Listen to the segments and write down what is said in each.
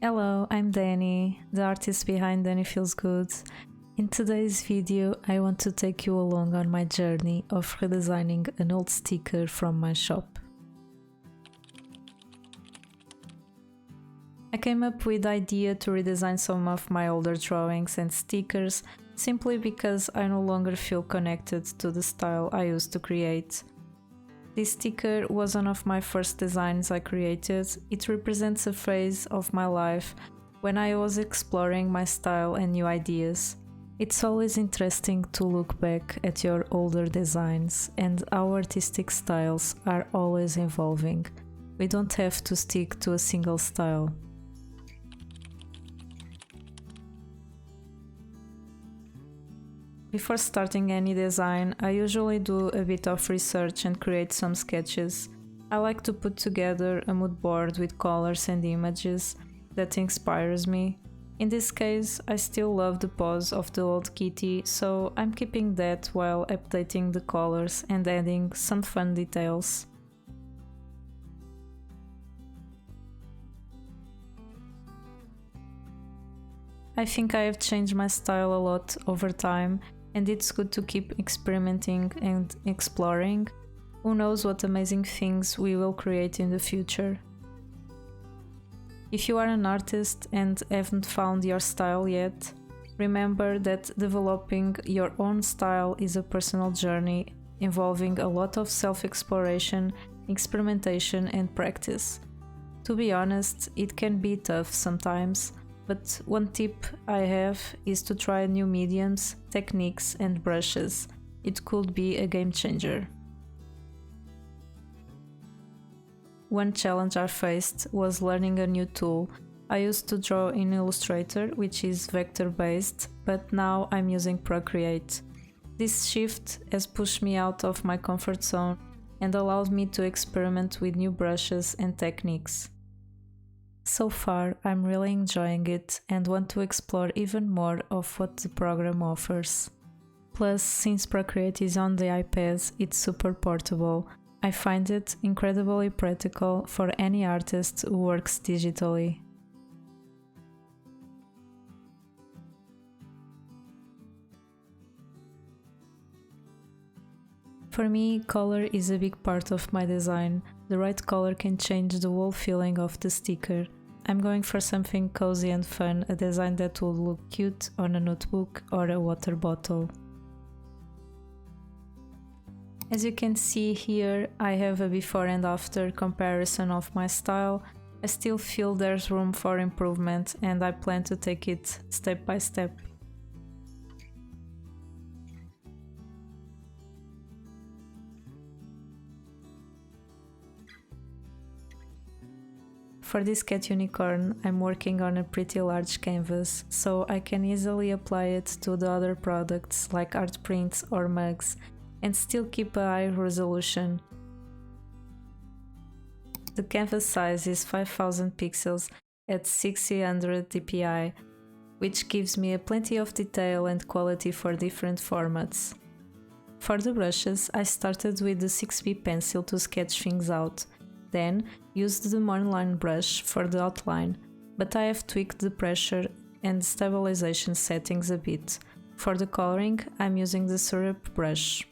Hello, I'm Danny, the artist behind Danny Feels Good. In today's video, I want to take you along on my journey of redesigning an old sticker from my shop. I came up with the idea to redesign some of my older drawings and stickers simply because I no longer feel connected to the style I used to create. This sticker was one of my first designs I created. It represents a phase of my life when I was exploring my style and new ideas. It's always interesting to look back at your older designs, and our artistic styles are always evolving. We don't have to stick to a single style. Before starting any design, I usually do a bit of research and create some sketches. I like to put together a mood board with colors and images that inspires me. In this case, I still love the pose of the old kitty, so I'm keeping that while updating the colors and adding some fun details. I think I have changed my style a lot over time, and it's good to keep experimenting and exploring. Who knows what amazing things we will create in the future. If you are an artist and haven't found your style yet, remember that developing your own style is a personal journey involving a lot of self-exploration, experimentation and practice. To be honest, it can be tough sometimes, but one tip I have is to try new mediums, techniques and brushes. It could be a game changer. One challenge I faced was learning a new tool. I used to draw in Illustrator, which is vector-based, but now I'm using Procreate. This shift has pushed me out of my comfort zone and allowed me to experiment with new brushes and techniques. So far, I'm really enjoying it and want to explore even more of what the program offers. Plus, since Procreate is on the iPad, it's super portable. I find it incredibly practical for any artist who works digitally. For me, color is a big part of my design. The right color can change the whole feeling of the sticker. I'm going for something cozy and fun, a design that will look cute on a notebook or a water bottle. As you can see here, I have a before and after comparison of my style. I still feel there's room for improvement and I plan to take it step by step. For this cat unicorn, I'm working on a pretty large canvas, so I can easily apply it to the other products like art prints or mugs and still keep a high resolution. The canvas size is 5000 pixels at 600 dpi, which gives me plenty of detail and quality for different formats. For the brushes, I started with the 6B pencil to sketch things out. Then used the monoline brush for the outline, but I have tweaked the pressure and stabilization settings a bit. For the coloring, I'm using the syrup brush.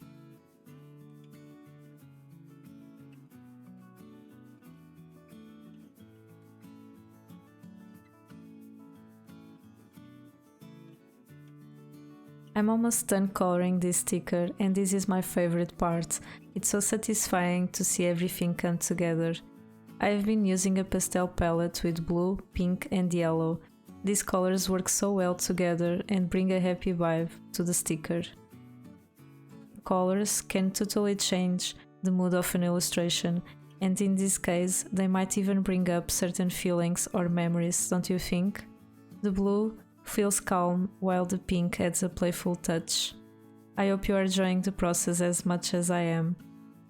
I'm almost done coloring this sticker, and this is my favorite part. It's so satisfying to see everything come together. I have been using a pastel palette with blue, pink and yellow. These colors work so well together and bring a happy vibe to the sticker. Colors can totally change the mood of an illustration, and in this case, they might even bring up certain feelings or memories, don't you think? The blue feels calm, while the pink adds a playful touch. I hope you are enjoying the process as much as I am.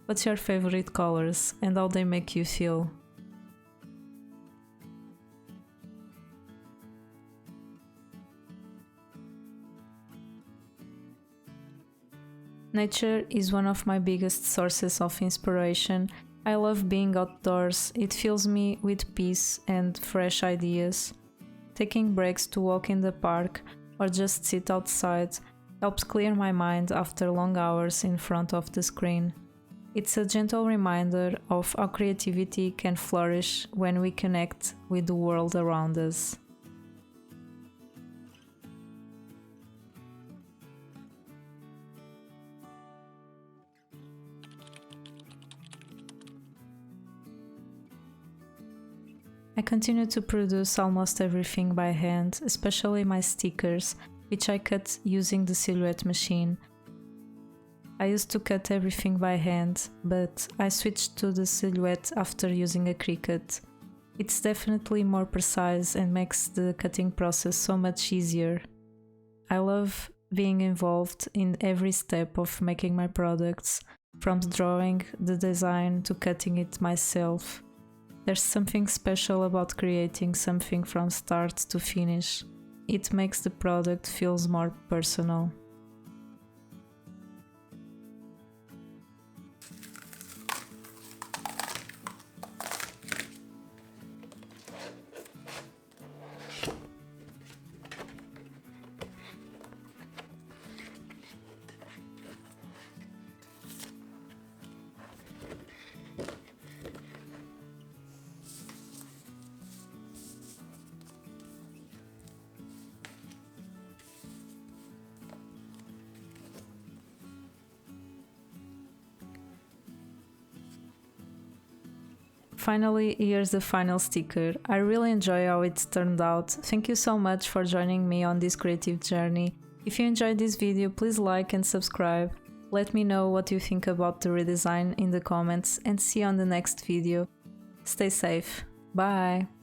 What's your favorite colors and how they make you feel? Nature is one of my biggest sources of inspiration. I love being outdoors. It fills me with peace and fresh ideas. Taking breaks to walk in the park or just sit outside helps clear my mind after long hours in front of the screen. It's a gentle reminder of how creativity can flourish when we connect with the world around us. I continue to produce almost everything by hand, especially my stickers, which I cut using the silhouette machine. I used to cut everything by hand, but I switched to the silhouette after using a Cricut. It's definitely more precise and makes the cutting process so much easier. I love being involved in every step of making my products, from the drawing, the design, to cutting it myself. There's something special about creating something from start to finish. It makes the product feel more personal. Finally, here's the final sticker. I really enjoy how it turned out. Thank you so much for joining me on this creative journey. If you enjoyed this video, please like and subscribe. Let me know what you think about the redesign in the comments and see you on the next video. Stay safe. Bye!